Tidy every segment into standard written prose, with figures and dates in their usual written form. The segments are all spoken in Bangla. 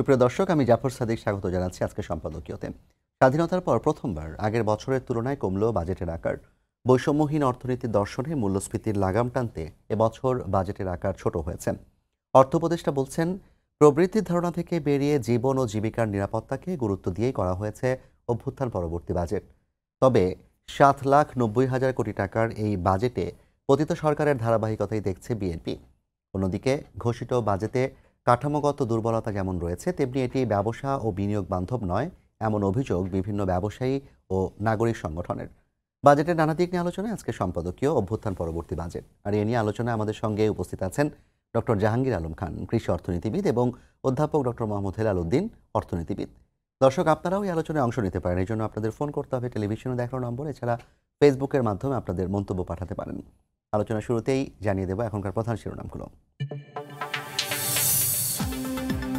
সুপ্রিয় দর্শক, আমি জাফর সাদিক স্বাগত জানাচ্ছি আজকে সম্পাদকীয়তে। স্বাধীনতার পর প্রথমবার আগের বছরের তুলনায় কমল বাজেটের আকার। বৈষম্যহীন অর্থনীতির দর্শনে মূল্যস্ফীতির লাগাম টানতে এবছর বাজেটের আকার ছোট হয়েছে। অর্থ উপদেষ্টা বলছেন, প্রবৃদ্ধির ধারণা থেকে বেরিয়ে জীবন ও জীবিকার নিরাপত্তাকে গুরুত্ব দিয়েই করা হয়েছে অভ্যুত্থান পরবর্তী বাজেট। তবে 7,90,000 কোটি টাকার এই বাজেটে পতিত সরকারের ধারাবাহিকতাই দেখছে বিএনপি। অন্যদিকে ঘোষিত বাজেটে কাঠামোগত দুর্বলতা যেমন রয়েছে, তেমনি এটি ব্যবসা ও বিনিয়োগ বান্ধব নয়, এমন অভিযোগ বিভিন্ন ব্যবসায়ী ও নাগরিক সংগঠনের। বাজেটের নানা দিক নিয়ে আলোচনায় আজকে সম্পাদকীয় অভ্যুত্থান পরবর্তী বাজেট। আর এ নিয়ে আলোচনায় আমাদের সঙ্গে উপস্থিত আছেন ডক্টর জাহাঙ্গীর আলম খান, কৃষি অর্থনীতিবিদ, এবং অধ্যাপক ডক্টর মোহাম্মদ হেলাল উদ্দিন, অর্থনীতিবিদ। দর্শক, আপনারাও এই আলোচনায় অংশ নিতে পারেন। এই জন্য আপনাদের ফোন করতে হবে টেলিভিশনে দেখানো নম্বর, এছাড়া ফেসবুকের মাধ্যমে আপনাদের মন্তব্য পাঠাতে পারেন। আলোচনা শুরুতেই জানিয়ে দেব এখনকার প্রধান শিরোনামগুলো।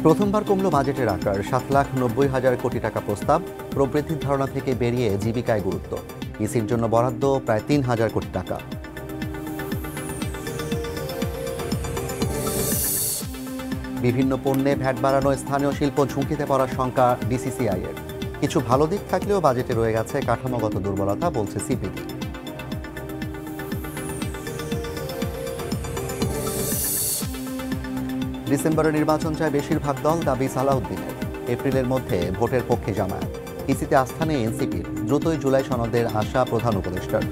প্রথমবার কমল বাজেটের আকার, 7,90,000 কোটি টাকা প্রস্তাব। প্রবৃদ্ধির ধারণা থেকে বেরিয়ে জীবিকায় গুরুত্ব। ইসির জন্য বরাদ্দ প্রায় 3,000 কোটি টাকা। বিভিন্ন পণ্যে ভ্যাট বাড়ানো, স্থানীয় শিল্প ঝুঁকিতে পড়ার শঙ্কা ডিসিসিআই-এর। কিছু ভালো দিক থাকলেও বাজেটে রয়ে গেছে কাঠামোগত দুর্বলতা, বলছে সিপিডি। ডিসেম্বরে নির্বাচন চায় বেশিরভাগ দল, দাবি সালাউদ্দিনের। এপ্রিলের মধ্যে ভোটের পক্ষে জামায়াত। ইসিতে আস্থা নেই এনসিপির। দ্রুতই জুলাই সনদের আশা প্রধান উপদেষ্টার।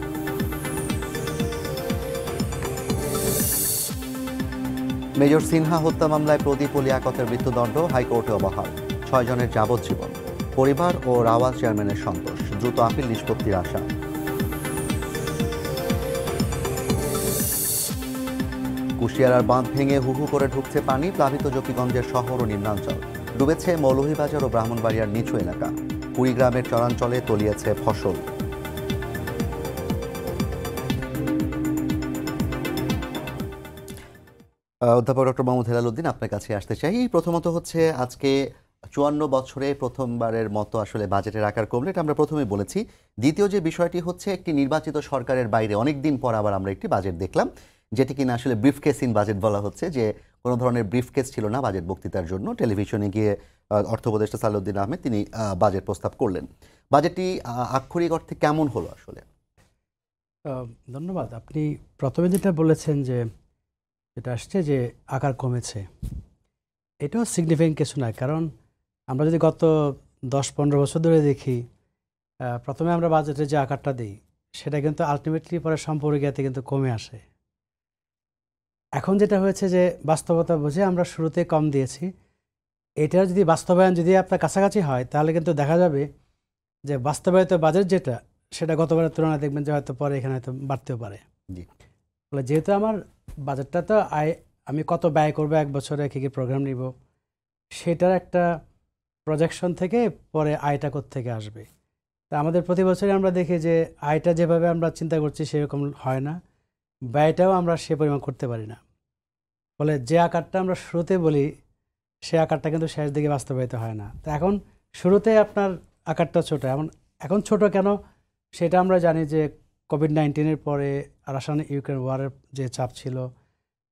মেজর সিনহা হত্যা মামলায় প্রদীপ ও লিয়াকতের মৃত্যুদণ্ড, হাইকোর্টে বহাল। 6 জনের যাবজ্জীবন। পরিবার ও রাওয়াজ চেয়ারম্যানের সন্তোষ। দ্রুত আপিল নিষ্পত্তির আশা। কুশিয়ারার বাঁধ ভেঙে হুহু করে ঢুকছে পানি, প্লাবিত জকিগঞ্জের শহর ও নিম্নাঞ্চল। ডুবেছে মৌলভীবাজার ও ব্রাহ্মণবাড়িয়ার নিচু এলাকা। কুড়িগ্রামের চরাঞ্চলে তলিয়েছে ফসল। অধ্যাপক ডক্টর মোহাম্মদ হেলাল উদ্দিন, আপনার কাছে আসতে চাই। প্রথমত হচ্ছে, আজকে 54 বছরে প্রথমবারের মতো আসলে বাজেটের আকার কমলে, এটা আমরা প্রথমেই বলেছি। দ্বিতীয় যে বিষয়টি হচ্ছে, একটি নির্বাচিত সরকারের বাইরে অনেকদিন পর আবার আমরা একটি বাজেট দেখলাম, যেটি কিনা আসলে ব্রিফকেস ইন বাজেট বলা হচ্ছে, যে কোনো ধরনের ব্রিফকেস ছিল না বাজেট বক্তৃতার জন্য। টেলিভিশনে গিয়ে অর্থ উপদেষ্টা সালাউদ্দিন আহমেদ তিনি বাজেট প্রস্তাব করলেন। বাজেটটি আক্ষরিক অর্থে কেমন হলো আসলে? ধন্যবাদ। আপনি প্রথমে যেটা বলেছেন যে যেটা আসছে যে আকার কমেছে, এটাও সিগনিফিকেন্ট কিছু নয়। কারণ আমরা যদি গত 10-15 বছর ধরে দেখি, প্রথমে আমরা বাজেটে যে আকারটা দিই সেটা কিন্তু আলটিমেটলি পরে সম্পর্কিয়াতে কিন্তু কমে আসে। এখন যেটা হয়েছে যে বাস্তবতা বুঝে আমরা শুরুতে কম দিয়েছি। এটার যদি বাস্তবায়ন যদি আপনার কাছাকাছি হয়, তাহলে কিন্তু দেখা যাবে যে বাস্তবায়িত বাজেট যেটা, সেটা গতবারের তুলনায় দেখবেন যে হয়তো পরে এখানে হয়তো বাড়তেও পারে। বলে যেহেতু আমার বাজেটটা তো আমি কত ব্যয় করবো এক বছরে, কী কী প্রোগ্রাম নিব, সেটার একটা প্রজেকশন থেকে পরে আয়টা থেকে আসবে। তা আমাদের প্রতি বছরই আমরা দেখি যে আয়টা যেভাবে আমরা চিন্তা করছি সেরকম হয় না, ব্যয়টাও আমরা সে পরিমাণ করতে পারি না। ফলে যে আকারটা আমরা শুরুতে বলি, সে আকারটা কিন্তু শেষ দিকে বাস্তবায়িত হয় না। তো এখন শুরুতে আপনার আকারটা ছোটো। এখন ছোট কেন সেটা আমরা জানি যে কোভিড-19-এর পরে রাশিয়া ইউক্রেন ওয়ারের যে চাপ ছিল,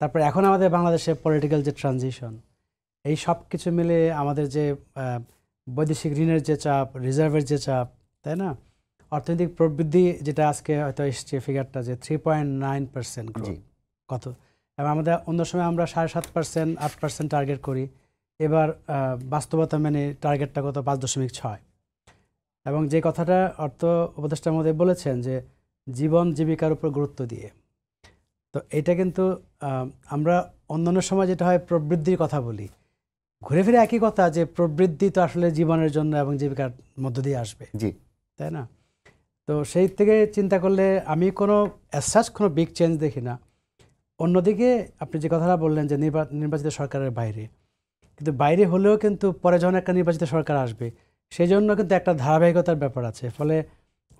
তারপরে এখন আমাদের বাংলাদেশে পলিটিক্যাল যে ট্রানজিশন, এই সব কিছু মিলে আমাদের যে বৈদেশিক ঋণের যে চাপ, রিজার্ভের যে চাপ, তাই না, অর্থনৈতিক প্রবৃদ্ধি যেটা আজকে হয়তো এসছে ফিগারটা যে 3.9% কত, এবং আমাদের অন্য সময় আমরা 7.5%, 8% টার্গেট করি। এবার বাস্তবতা মেনে টার্গেটটা কত, 5.6। এবং যে কথাটা অর্থ উপদেষ্টার মধ্যে বলেছেন যে জীবন জীবিকার উপর গুরুত্ব দিয়ে, তো এটা কিন্তু আমরা অন্যান্য সময় যেটা হয় প্রবৃদ্ধির কথা বলি, ঘুরে ফিরে একই কথা, যে প্রবৃদ্ধি তো আসলে জীবনের জন্য এবং জীবিকার মধ্য দিয়ে আসবে, তাই না? তো সেই থেকে চিন্তা করলে আমি কোনো অ্যাজ কোনো বিগ চেঞ্জ দেখি না। অন্যদিকে আপনি যে কথাটা বললেন যে নির্বাচিত সরকারের বাইরে, কিন্তু বাইরে হলেও কিন্তু পরে যখন একটা নির্বাচিত সরকার আসবে, সেই জন্য কিন্তু একটা ধারাবাহিকতার ব্যাপার আছে। ফলে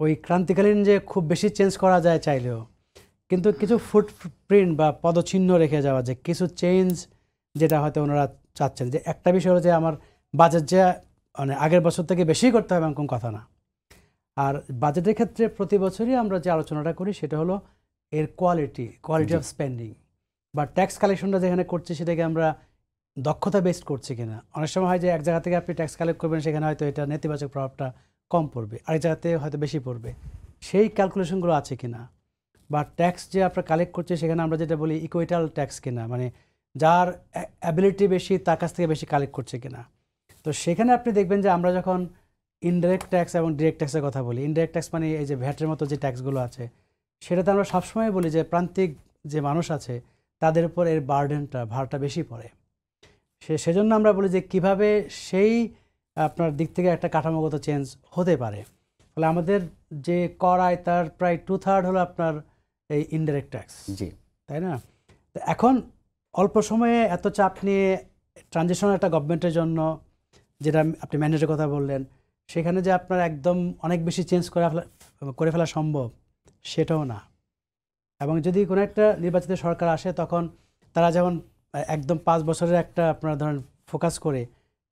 ওই ক্রান্তিকালীন যে খুব বেশি চেঞ্জ করা যায় চাইলেও, কিন্তু কিছু ফুটপ্রিন্ট বা পদচিহ্ন রেখে যাওয়া, যে কিছু চেঞ্জ যেটা হয়তো ওনারা চাচ্ছেন। যে একটা বিষয় হলো যে আমার বাজেট যে মানে আগের বছর থেকে বেশি করতে হবে এমন কথা না। আর বাজেটের ক্ষেত্রে প্রতি বছরই আমরা যে আলোচনাটা করি সেটা হলো এর কোয়ালিটি অফ স্পেন্ডিং, বা ট্যাক্স কালেকশনটা যেখানে করছি সেটাকে আমরা দক্ষতা বেসড করছে কিনা। অনেক সময় হয় যে এক জায়গা থেকে আপনি ট্যাক্স কালেক্ট করবেন, সেখানে হয়তো এটা নেতিবাচক প্রভাবটা কম পড়বে, আরেক জায়গাতে হয়তো বেশি পড়বে, সেই ক্যালকুলেশনগুলো আছে কিনা। বা ট্যাক্স যে আপনার কালেক্ট করছে সেখানে আমরা যেটা বলি ইকুইটাল ট্যাক্স কিনা, মানে যার অ্যাবিলিটি বেশি তার কাছ থেকে বেশি কালেক্ট করছে কিনা। তো সেখানে আপনি দেখবেন যে আমরা যখন ইনডাইরেক্ট ট্যাক্স এবং ডিরেক্ট ট্যাক্সের কথা বলি, ইনডাইরেক্ট ট্যাক্স মানে এই যে ভ্যাটের মতো যে ট্যাক্সগুলো আছে, সেটাতে আমরা সবসময় বলি যে প্রান্তিক যে মানুষ আছে তাদের উপর এর ভারটা বেশি পড়ে। সেজন্য আমরা বলি যে কিভাবে সেই আপনার দিক থেকে একটা কাঠামোগত চেঞ্জ হতে পারে। ফলে আমাদের যে কর আয় তার প্রায় 2/3 হলো আপনার এই ইনডাইরেক্ট ট্যাক্স, জি, তাই না? তো এখন অল্প সময়ে এত চাপ নিয়ে ট্রানজিশনাল একটা গভর্নমেন্টের জন্য, যেটা আপনি ম্যান্ডেটের কথা বললেন, সেখানে যে আপনার একদম অনেক বেশি চেঞ্জ করে ফেলা সম্ভব সেটাও না। এবং যদি কোনো একটা নির্বাচিত সরকার আসে তখন তারা যেমন একদম 5 বছরের একটা আপনার ধরেন ফোকাস করে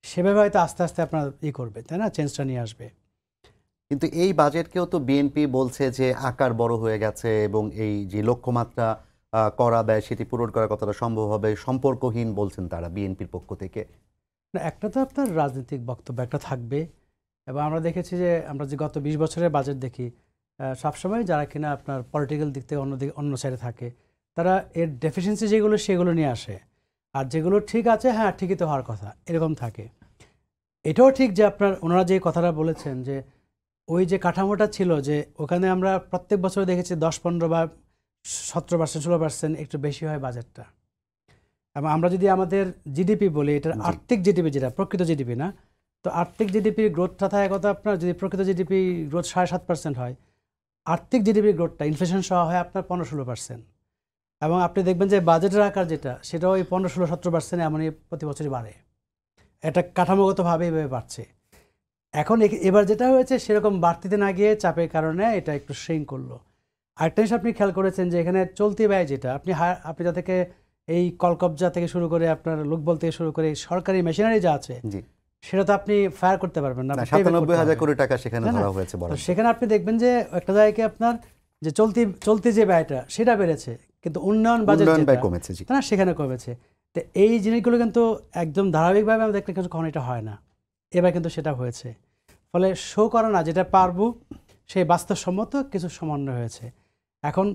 সেভাবে হয়তো আস্তে আস্তে আপনার করবে, তাই না, চেঞ্জটা নিয়ে আসবে। কিন্তু এই বাজেটকেও তো বিএনপি বলছে যে আকার বড় হয়ে গেছে এবং এই যে লক্ষ্যমাত্রা করা ব্যয় সেটি পূরণ করা কতটা সম্ভব হবে সম্পর্কহীন বলছেন তারা বিএনপির পক্ষ থেকে। না, একটা তো আপনার রাজনৈতিক বক্তব্য একটা থাকবে, এবং আমরা দেখেছি যে আমরা যে গত 20 বছরের বাজেট দেখি, সবসময় যারা কিনা আপনার পলিটিক্যাল দিক থেকে অন্য সাইডে থাকে তারা এর ডেফিসিয়েন্সি যেগুলো সেগুলো নিয়ে আসে, আর যেগুলো ঠিক আছে হ্যাঁ ঠিকই তো হওয়ার কথা এরকম থাকে। এটাও ঠিক যে আপনার ওনারা যে কথাটা বলেছেন যে ওই যে কাঠামোটা ছিল যে ওখানে আমরা প্রত্যেক বছর দেখেছি 10-15 বা 17%, 16% একটু বেশি হয় বাজেটটা। এবং আমরা যদি আমাদের জিডিপি বলি, এটার আর্থিক জিডিপি যেটা প্রকৃত জিডিপি না, তো আর্থিক জিডিপির গ্রোথটা থাকে কত আপনার, যদি প্রকৃত জিডিপি গ্রোথ 7.5% হয়, আর্থিক জিডিপির গ্রোথটা ইনফ্লেশন সহ হয় আপনার 15-16%। এবং আপনি দেখবেন যে বাজেটের আকার যেটা সেটাও ওই 15-16-17% এমনই প্রতি বছরই বাড়ে। এটা কাঠামোগতভাবে এভাবে বাড়ছে। এখন এবার যেটা হয়েছে সেরকম বাড়তিতে না গিয়ে চাপের কারণে এটা একটু শ্রিঙ্ক করলো। আরেকটা জিনিস আপনি খেয়াল করেছেন যে এখানে চলতি ব্যয় যেটা আপনি যা থেকে এই কলকবজা থেকে শুরু করে আপনার লোকবল থেকে শুরু করে সরকারি মেশিনারি যা আছে সেটা তো আপনি ফায়ার করতে পারবেন না। 97,000 কোটি টাকা সেখানে ধরা হয়েছে। সেখানে আপনি দেখবেন যে একটা জায়গায় আপনার যে চলতি যে ব্যয়টা সেটা বেড়েছে, কিন্তু উন্নয়ন বাজেট কমেছে, না সেখানে কমেছে। তো এই জিনিসগুলো কিন্তু একদম ধারাবাহিকভাবে আমরা দেখলে কিন্তু কখনো এটা হয় না, এবার কিন্তু সেটা হয়েছে। ফলে শো করে না যেটা পারবো সেই বাস্তবসম্মত কিছু সমন্বয় হয়েছে। এখন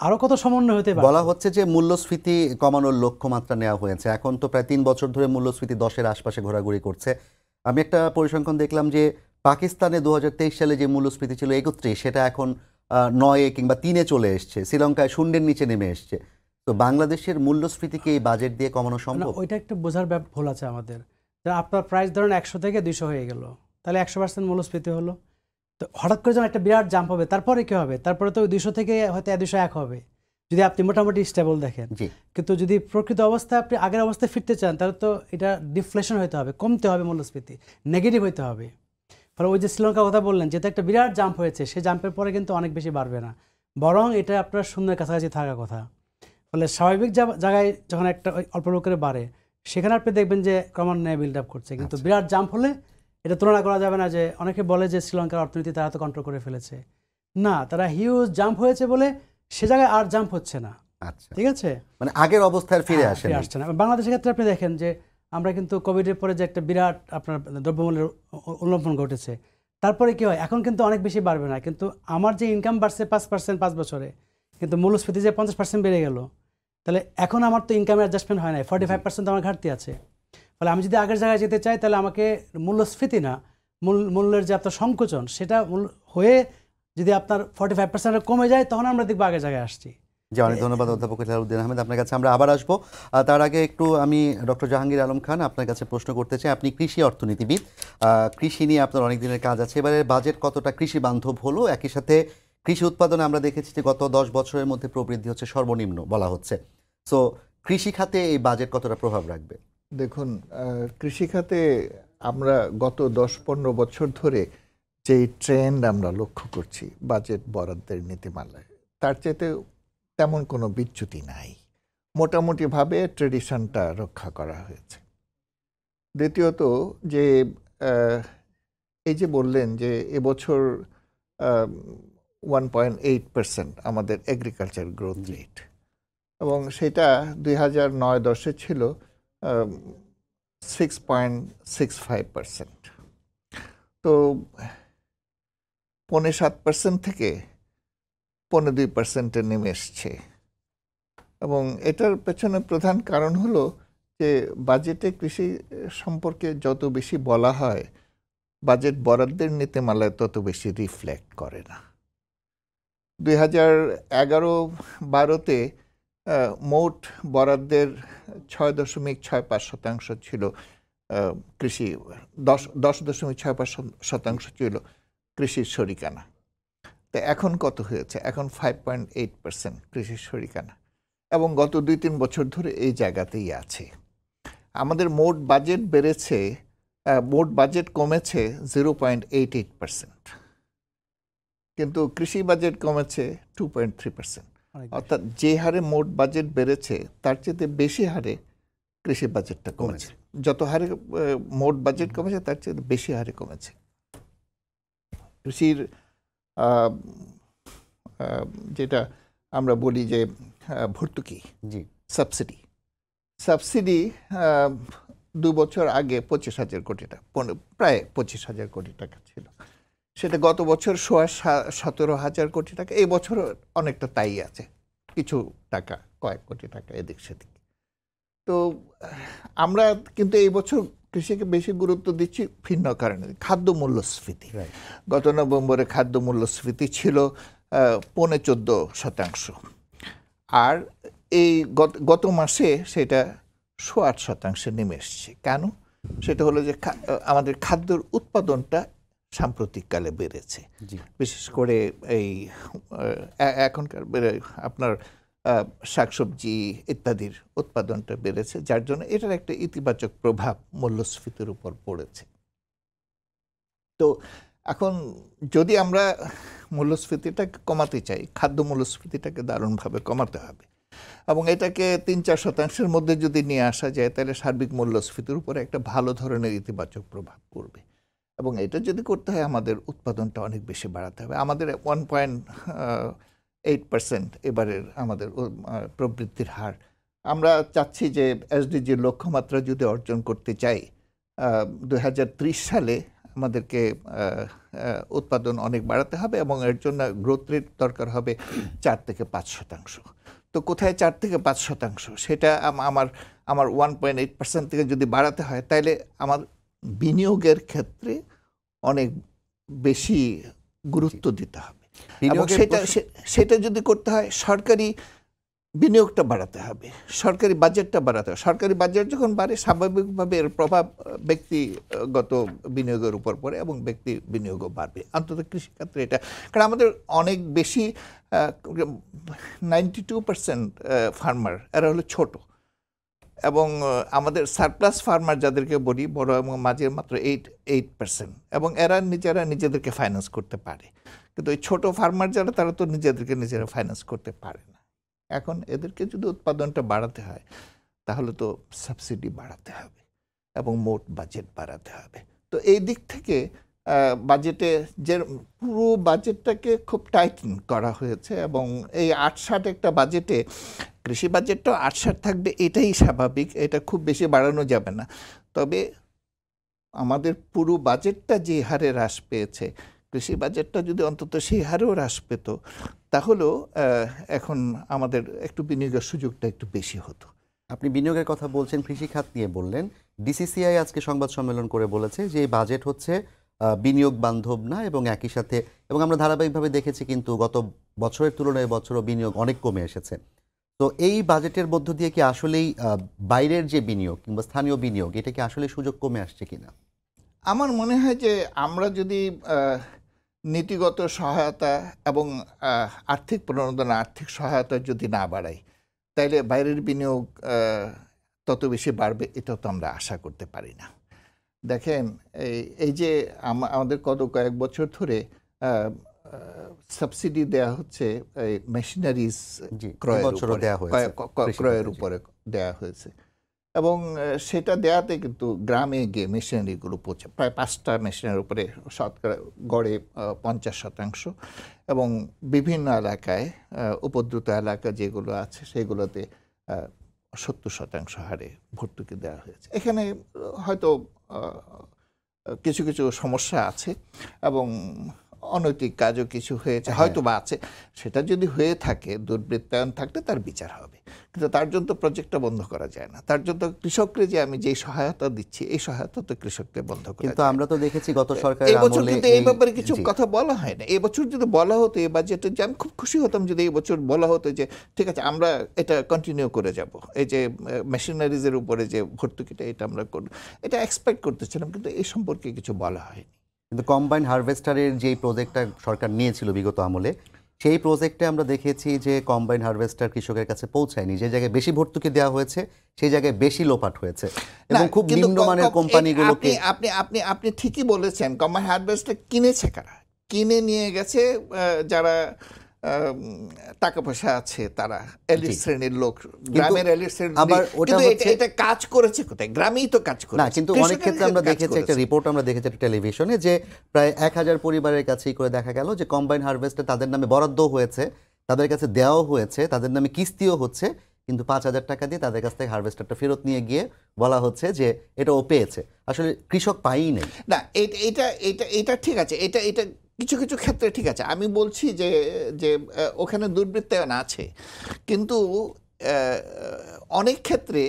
আরো কত সমন্বয় হতে পারে। বলা হচ্ছে যে মূল্যস্ফীতি কমানোর লক্ষ্যমাত্রা নেওয়া হয়েছে। এখন তো প্রায় 3 বছর ধরে মূল্যস্ফীতি 10-এর আশপাশে ঘোরাঘুরি করছে। আমি একটা পরিসংখ্যান দেখলাম যে পাকিস্তানে 2023 সালে যে মূল্যস্ফীতি ছিল 31, সেটা এখন 9 কিংবা 3-এ চলে এসছে। শ্রীলঙ্কায় শূন্যের নিচে নেমে এসছে। তো বাংলাদেশের মূল্যস্ফীতিকে এই বাজেট দিয়ে কমানো সম্ভব? ওইটা একটা বোঝার ভুল আছে আমাদের। আপনার প্রাইস ধরেন 100 থেকে 200 হয়ে গেল, তাহলে 100% মূল্যস্ফীতি হলো। তো হঠাৎ করে যখন একটা বিরাট জাম্প হবে তারপরে কি হবে? তারপরে তো 200 থেকে হয়তো 201 হবে যদি আপনি মোটামুটি স্টেবল দেখেন। কিন্তু যদি প্রকৃত অবস্থায় আপনি আগের অবস্থায় ফিরতে চান তাহলে তো এটা ডিফ্লেশন হতে হবে, কমতে হবে, মূল্যস্ফীতি নেগেটিভ হতে হবে। ফলে ওই যে শ্রীলঙ্কার কথা বললেন, যেটা একটা বিরাট জাম্প হয়েছে, সেই জাম্পের পরে কিন্তু অনেক বেশি বাড়বে না, বরং এটা আপনার শূন্যের কাছাকাছি থাকার কথা। ফলে স্বাভাবিক জায়গায় যখন একটা অল্প করে বাড়ে সেখানে আপনি দেখবেন যে ক্রমান্বয়ে বিল্ড আপ করছে। কিন্তু বিরাট জাম্প হলে এটা তুলনা করা যাবে না যে অনেকে বলে যে শ্রীলঙ্কার অর্থনীতি তারা তো কন্ট্রোল করে ফেলেছে। না, তারা হিউজ জাম্প হয়েছে বলে সে জায়গায় আর জাম্প হচ্ছে না। ঠিক আছে, মানে আগের অবস্থায় ফিরে আসছে না। বাংলাদেশের ক্ষেত্রে আপনি দেখেন যে আমরা কিন্তু কোভিডের পরে যে একটা বিরাট আপনার দ্রব্যমূল্যের উল্লম্ফন ঘটেছে, তারপরে কি হয়, এখন কিন্তু অনেক বেশি বাড়বে না, কিন্তু আমার যে ইনকাম বাড়ছে 5% 5 বছরে, কিন্তু মূল্যস্ফীতি যে 50% বেড়ে গেল, তাহলে এখন আমার তো ইনকামের অ্যাডজাস্টমেন্ট হয় না, 45% আমার ঘাটতি আছে। ফলে আমি যদি আগের জায়গায় যেতে চাই তাহলে আমাকে মূল্যস্ফীতি না, মূল্যের যে আপনার সংকোচন সেটা হয়ে যদি আপনার 45% কমে যায় তখন আমরা দেখবো আগের জায়গায় আসছি। জি, অনেক ধন্যবাদ অধ্যাপক ইকরারউদ্দিন আহমেদ। আপনার কাছে আমরা আবার আসবো। তার আগে একটু আমি ডক্টর জাহাঙ্গীর আলম খান আপনার কাছে প্রশ্ন করতে চাই। আপনি কৃষি অর্থনীতিবিদ, কৃষি নিয়ে আপনার অনেক দিনের কাজ আছে। এবারে বাজেট কতটা কৃষি বান্ধব হলো? একই সাথে কৃষি উৎপাদনে আমরা দেখেছি যে গত 10 বছরের মধ্যে প্রবৃদ্ধি হচ্ছে সর্বনিম্ন বলা হচ্ছে। সো কৃষি খাতে এই বাজেট কতটা প্রভাব রাখবে? দেখুন, কৃষি খাতে আমরা গত 10-15 বছর ধরে যেই ট্রেন্ড আমরা লক্ষ্য করছি বাজেট বরাদ্দের নীতিমালায়, তার চাইতে তেমন কোনো বিচ্যুতি নাই। মোটামুটিভাবে ট্রেডিশনটা রক্ষা করা হয়েছে। দ্বিতীয়ত যে এই যে বললেন যে এবছর 1.8% আমাদের এগ্রিকালচার গ্রোথ রেট, এবং সেটা 2009-10-এ ছিল 6.65%। তো 7.5% থেকে 2.5%-এ নেমে এসছে। এবং এটার পেছনে প্রধান কারণ হলো যে বাজেটে কৃষি সম্পর্কে যত বেশি বলা হয়, বাজেট বরাদ্দের নীতিমালায় তত বেশি রিফ্লেক্ট করে না। 2011-12-তে মোট বরাদ্দের 6.65% ছিল কৃষি, 10.65% ছিল কৃষির শরিকানা। তো এখন কত হয়েছে? এখন 5.8% কৃষির শরিকানা, এবং গত 2-3 বছর ধরে এই জায়গাতেই আছে। আমাদের মোট বাজেট বেড়েছে, মোট বাজেট কমেছে 0.88%, কিন্তু কৃষি বাজেট কমেছে 2.3%। অর্থাৎ যে হারে মোট বাজেট বেড়েছে তার চেয়ে বেশি হারে কৃষি বাজেটটা কমেছে। যত হারে মোট বাজেট কমেছে তার চেয়ে বেশি হারে কমেছে। কৃষির যেটা আমরা বলি যে ভর্তুকি, সাবসিডি 2 বছর আগে 25,000 কোটি টাকা, প্রায় 25,000 কোটি টাকা ছিল। সেটা গত বছর 17,000 কোটি টাকা, এই বছর অনেকটা তাই আছে, কিছু টাকা, কয়েক কোটি টাকা এদিক সেদিক। তো আমরা কিন্তু এই বছর কৃষিকে বেশি গুরুত্ব দিচ্ছি ভিন্ন কারণে। খাদ্য মূল্যস্ফীতি, গত নভেম্বরে খাদ্য মূল্যস্ফীতি ছিল 14.5%, আর এই গত মাসে সেটা 8% নেমে এসছে। কেন? সেটা হলো যে আমাদের খাদ্যের উৎপাদনটা সাম্প্রতিককালে বেড়েছে, বিশেষ করে এই এখনকার আপনার শাকসবজি ইত্যাদির উৎপাদনটা বেড়েছে, যার জন্য এটার একটা ইতিবাচক প্রভাব মূল্যস্ফীতির উপর পড়েছে। তো এখন যদি আমরা মূল্যস্ফীতিটাকে কমাতে চাই, খাদ্য মূল্যস্ফীতিটাকে দারুণভাবে কমাতে হবে, এবং এটাকে 3-4% মধ্যে যদি নিয়ে আসা যায়, তাহলে সার্বিক মূল্যস্ফীতির উপরে একটা ভালো ধরনের ইতিবাচক প্রভাব পড়বে। এবং এটা যদি করতে হয়, আমাদের উৎপাদনটা অনেক বেশি বাড়াতে হবে। আমাদের 1.8% এবারের আমাদের প্রবৃদ্ধির হার। আমরা চাচ্ছি যে এসডিজির লক্ষ্যমাত্রা যদি অর্জন করতে চাই, 2030 সালে আমাদেরকে উৎপাদন অনেক বাড়াতে হবে, এবং এর জন্য গ্রোথ রেট দরকার হবে 4-5%। তো কোথায় 4-5%? সেটা আমার 1.8% থেকে যদি বাড়াতে হয়, তাহলে আমার বিনিয়োগের ক্ষেত্রে অনেক বেশি গুরুত্ব দিতে হবে। এবং সেটা যদি করতে হয়, সরকারি বিনিয়োগটা বাড়াতে হবে, সরকারি বাজেটটা বাড়াতে হবে। সরকারি বাজেট যখন বাড়ে, স্বাভাবিকভাবে এর প্রভাব ব্যক্তিগত বিনিয়োগের উপর পড়ে, এবং ব্যক্তি বিনিয়োগও বাড়বে, অন্তত কৃষিক্ষেত্রে এটা। কারণ আমাদের অনেক বেশি 92% ফার্মার এরা হলো ছোট, এবং আমাদের সারপ্লাস ফার্মার যাদেরকে বলি, বড় এবং মাঝের মাত্র 8%, এবং এরা নিজেদেরকে ফাইন্যান্স করতে পারে। কিন্তু ওই ছোট ফার্মার যারা, তারা তো নিজেরা ফাইন্যান্স করতে পারে না। এখন এদেরকে যদি উৎপাদনটা বাড়াতে হয়, তাহলে তো সাবসিডি বাড়াতে হবে এবং মোট বাজেট বাড়াতে হবে। তো এই দিক থেকে বাজেটে যে পুরো বাজেটটাকে খুব টাইটেন করা হয়েছে, এবং এই 8-60 একটা বাজেটে কৃষি বাজেটটাও 8-60 থাকবে, এটাই স্বাভাবিক, এটা খুব বেশি বাড়ানো যাবে না। তবে আমাদের পুরো বাজেটটা যে হারে হ্রাস পেয়েছে, কৃষি বাজেটটা যদি অন্তত সেই হারেও হ্রাস পেত, তাহলেও এখন আমাদের একটু বিনিয়োগের সুযোগটা একটু বেশি হতো। আপনি বিনিয়োগের কথা বলছেন, কৃষি খাত নিয়ে বললেন। ডিসিসিআই আজকে সংবাদ সম্মেলন করে বলেছে যে এই বাজেট হচ্ছে বিনিয়োগ বান্ধব না, এবং একই সাথে, এবং আমরা ধারাবাহিকভাবে দেখেছি কিন্তু গত বছরের তুলনায় বছরও বিনিয়োগ অনেক কমে এসেছে। তো এই বাজেটের মধ্য দিয়ে কি আসলেই বাইরের যে বিনিয়োগ কিংবা স্থানীয় বিনিয়োগ, এটা কি আসলে সুযোগ কমে আসছে কিনা? আমার মনে হয় যে আমরা যদি নীতিগত সহায়তা এবং আর্থিক প্রণোদনা, আর্থিক সহায়তা যদি না বাড়াই, তাইলে বাইরের বিনিয়োগ তত বেশি বাড়বে, এটা তো আমরা আশা করতে পারি না। দেখেন, এই যে আমাদের কয়েক বছর ধরে সাবসিডি দেয়া হচ্ছে এই মেশিনারিজ ক্রয়ের উপরে দেয়া হয়েছে, এবং সেটা দেয়াতে কিন্তু গ্রামে গিয়ে মেশিনারিগুলো পৌঁছে, প্রায় 5টা মেশিনারির উপরে শতকরা গড়ে 50%, এবং বিভিন্ন এলাকায়, উপদ্রুত এলাকা যেগুলো আছে সেগুলোতে 70% হারে ভর্তুকি দেওয়া হয়েছে। এখানে হয়তো কিছু কিছু সমস্যা আছে এবং অনৈতিক কাজও কিছু হয়েছে, হয়তো বা আছে। সেটা যদি হয়ে থাকে, দুর্বৃত্তায়ন থাকলে তার বিচার হবে, কিন্তু তার জন্য তো প্রজেক্টটা বন্ধ করা যায় না। তার জন্য কৃষককে যে আমি যেই সহায়তা দিচ্ছি, এই সহায়তা তো কৃষককে বন্ধ করা কিন্তু যায় আমরা তো দেখেছি গত না। সরকারের এই বছর আমলে কিন্তু এই এই ব্যাপারে কিছু জি কথা বলা হয় না। এই বছর যদি বলা হতো এই বাজেটে, যে আমি খুব খুশি হতাম যদি এই বছর বলা হতো যে ঠিক আছে আমরা এটা কন্টিনিউ করে যাব, এই যে মেশিনারিজের উপরে যে ভর্তুকিটা এটা আমরা করব, এটা এক্সপেক্ট করতেছিলাম, কিন্তু এই সম্পর্কে কিছু বলা হয়নি। কিন্তু কম্বাইন হারভেস্টারের যেই প্রজেক্টটা সরকার নিয়েছিল বিগত আমলে, সেই প্রজেক্টে আমরা দেখেছি যে কম্বাইন হারভেস্টার কৃষকের কাছে পৌঁছায়নি। যে জায়গায় বেশি ভর্তুকি দেওয়া হয়েছে সেই জায়গায় বেশি লোপাট হয়েছে এবং খুব কিন্তু নিম্নমানের কোম্পানিগুলোকে। আপনি আপনি আপনি ঠিকই বলেছেন, কম্বাইন হারভেস্টার কিনেছে কারা? কিনে নিয়ে গেছে যারা টাকা পয়সা আছে, তারা এলিট শ্রেণীর লোক, গ্রামের এলিট শ্রেণীর। আবার ওটা কিন্তু এটা কাজ করেছে কোথায়? গ্রামেই তো কাজ না, করেছে। কিন্তু অনেক ক্ষেত্রে আমরা দেখেছি, একটা রিপোর্ট আমরা দেখেছি একটা টেলিভিশনে, যে প্রায় 1000 পরিবারের কাছেই করে দেখা গেল যে কম্বাইন হারভেস্টার তাদের নামে বরাদ্দ হয়েছে, তাদের কাছে দেওয়াও হয়েছে, তাদের নামে কিস্তিও হচ্ছে, কিন্তু 5000 টাকা দিয়ে তাদের কাছ থেকে হারভেস্টারটা ফেরত নিয়ে গিয়ে বলা হচ্ছে যে এটা ও পেয়েছে। আসলে কৃষক পায়ই নেই। না, এটা এটা এটা ঠিক আছে, এটা এটা কিছু কিছু ক্ষেত্রে ঠিক আছে। আমি বলছি যে যে ওখানে দুর্বৃত্তায়ন আছে, কিন্তু অনেক ক্ষেত্রে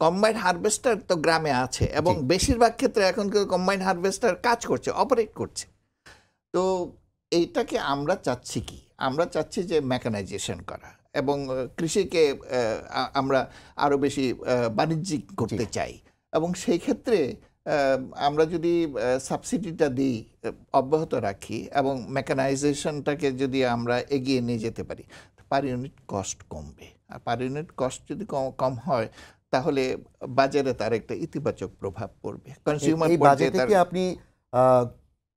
কম্বাইন্ড হারভেস্টার তো গ্রামে আছে এবং বেশিরভাগ ক্ষেত্রে এখন কম্বাইন্ড হারভেস্টার কাজ করছে, অপারেট করছে। তো এইটাকে আমরা চাচ্ছি কি? আমরা চাচ্ছি যে মেকানাইজেশন করা এবং কৃষিকে আমরা আরো বেশি বাণিজ্যিক করতে চাই, এবং সেই ক্ষেত্রে আমরা যদি সাবসিডিটা দিই, অব্যাহত রাখি, এবং মেকানাইজেশনটাকে যদি আমরা এগিয়ে নিয়ে যেতে পারি, পার ইউনিট কস্ট কমবে। আর পার ইউনিট কস্ট যদি কম হয়, তাহলে বাজারে তার একটা ইতিবাচক প্রভাব পড়বে। কনজিউমার এই বাজেটে কি আপনি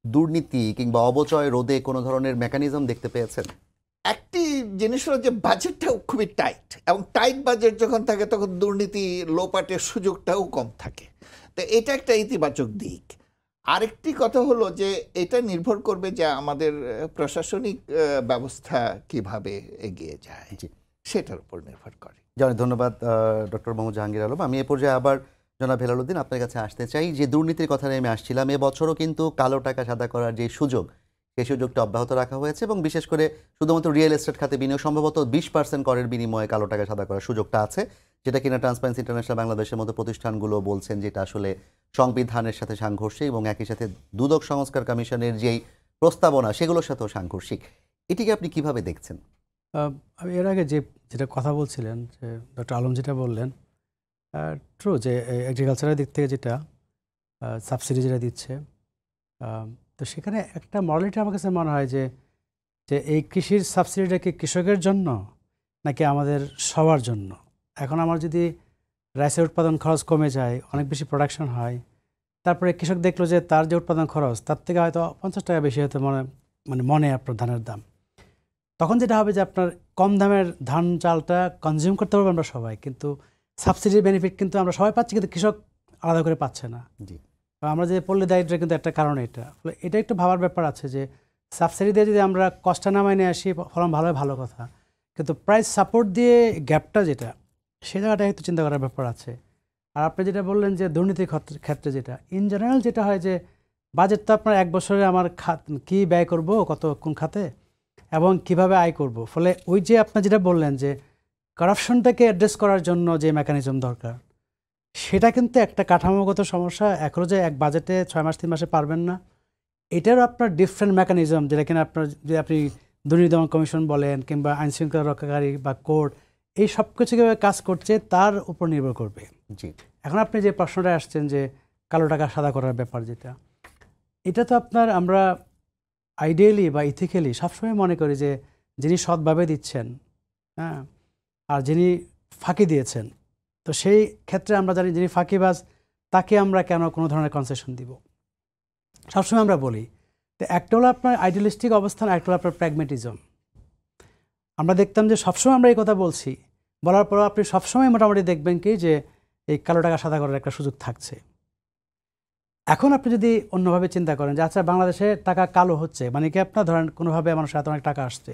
দুর্নীতি কিংবা অবচয় রোধে কোনো ধরনের মেকানিজম দেখতে পেয়েছেন? একটি জিনিস হলো যে বাজেটটা খুবই টাইট, এবং টাইট বাজেট যখন থাকে তখন দুর্নীতি লোপাটের সুযোগটাও কম থাকে। তো এটা একটা ইতিবাচক দিক। আরেকটি কথা হলো যে এটা নির্ভর করবে যে আমাদের প্রশাসনিক ব্যবস্থা কিভাবে এগিয়ে যায়, সেটার উপর নির্ভর করে। অনেক ধন্যবাদ ডক্টর মোহাম্মদ জাহাঙ্গীর আলম। আমি এ পর্যায়ে আবার জনাব হেলালুদ্দিন আপনার কাছে আসতে চাই। যে দুর্নীতির কথা নিয়ে আমি আসছিলাম, এবছরও কিন্তু কালো টাকা সাদা করার যে সুযোগ, সেই সুযোগটা অব্যাহত রাখা হয়েছে, এবং বিশেষ করে শুধুমাত্র রিয়েল এস্টেট খাতে বিনিয়োগ সম্ভবত 20% করের বিনিময়ে কালো টাকা সাদা করার সুযোগটা আছে, যেটা কিনা ট্রান্সপারেন্সি ইন্টারন্যাশনাল বাংলাদেশের মতো প্রতিষ্ঠানগুলো বলছেন যে এটা আসলে সংবিধানের সাথে সাংঘর্ষিক, এবং একই সাথে দুদক সংস্কার কমিশনের যেই প্রস্তাবনা সেগুলোর সাথেও সাংঘর্ষিক। এটিকে আপনি কিভাবে দেখছেন? আমি এর আগে যেটা কথা বলছিলেন, যে ডক্টর আলম যেটা বললেন, ট্রু, যে এগ্রিকালচারের দিক থেকে যেটা সাবসিডি যেটা দিচ্ছে, তো সেখানে একটা মরালিটি আমার কাছে মনে হয় যে এই কৃষির সাবসিডিটা কি কৃষকের জন্য নাকি আমাদের সবার জন্য? এখন আমার যদি রাইসের উৎপাদন খরচ কমে যায়, অনেক বেশি প্রোডাকশন হয়, তারপরে কৃষক দেখলো যে তার যে উৎপাদন খরচ তার থেকে হয়তো 50 টাকা বেশি হয়তো মনে আপনার ধানের দাম, তখন যেটা হবে যে আপনার কম দামের ধান চালটা কনজিউম করতে পারবো আমরা সবাই, কিন্তু সাবসিডির বেনিফিট কিন্তু আমরা সবাই পাচ্ছি, কিন্তু কৃষক আলাদা করে পাচ্ছে না। আমরা যে পল্লী দারিদ্র্যের কিন্তু একটা কারণ এটা একটু ভাবার ব্যাপার আছে, যে সাবসিডি দিয়ে যদি আমরা কষ্টটা নামায় নিয়ে আসি, ফলন ভালো হয়, ভালো কথা, কিন্তু প্রাইস সাপোর্ট দিয়ে গ্যাপটা যেটা, সে জায়গাটা একটু চিন্তা করার ব্যাপার আছে। আর আপনি যেটা বললেন যে দুর্নীতির ক্ষেত্রে যেটা ইন জেনারেল যেটা হয়, যে বাজেট তো আপনার এক বছরে আমার কী ব্যয় করব, কোন খাতে এবং কিভাবে আয় করব, ফলে ওই যে আপনি যেটা বললেন যে কারাপশনটাকে অ্যাড্রেস করার জন্য যে মেকানিজম দরকার, সেটা কিন্তু একটা কাঠামোগত সমস্যা। এখনও যে এক বাজেটে 6 মাস 3 মাসে পারবেন না, এটারও আপনার ডিফারেন্ট মেকানিজম, যেটা কিনা আপনার যে আপনি দুর্নীতি দমন কমিশন বলেন কিংবা আইনশৃঙ্খলা রক্ষাকারী বা কোর্ট, এই সব কিছু কীভাবে কাজ করছে তার উপর নির্ভর করবে। এখন আপনি যে প্রশ্নটা আসছেন যে কালো টাকা সাদা করার ব্যাপার, যেটা এটা তো আপনার আমরা আইডিয়ালি বা ইথিক্যালি সবসময় মনে করি যে যিনি সৎভাবে দিচ্ছেন, হ্যাঁ, আর যিনি ফাঁকি দিয়েছেন, তো সেই ক্ষেত্রে আমরা জানি যিনি ফাঁকিবাজ তাকে আমরা কেন কোনো ধরনের কনসেশন দিব, সবসময় আমরা বলি। তো একটা হলো আপনার আইডিয়ালিস্টিক অবস্থান, একটা হলো আপনার প্র্যাগমেটিজম। আমরা দেখতাম যে সবসময় আমরা এই কথা বলছি, বলার পরও আপনি সবসময় মোটামুটি দেখবেন কি যে এই কালো টাকা সাদা করার একটা সুযোগ থাকছে। এখন আপনি যদি অন্যভাবে চিন্তা করেন যে আচ্ছা বাংলাদেশে টাকা কালো হচ্ছে, মানে কি আপনার ধরেন কোনোভাবে মানুষের হাতে অনেক টাকা আসছে,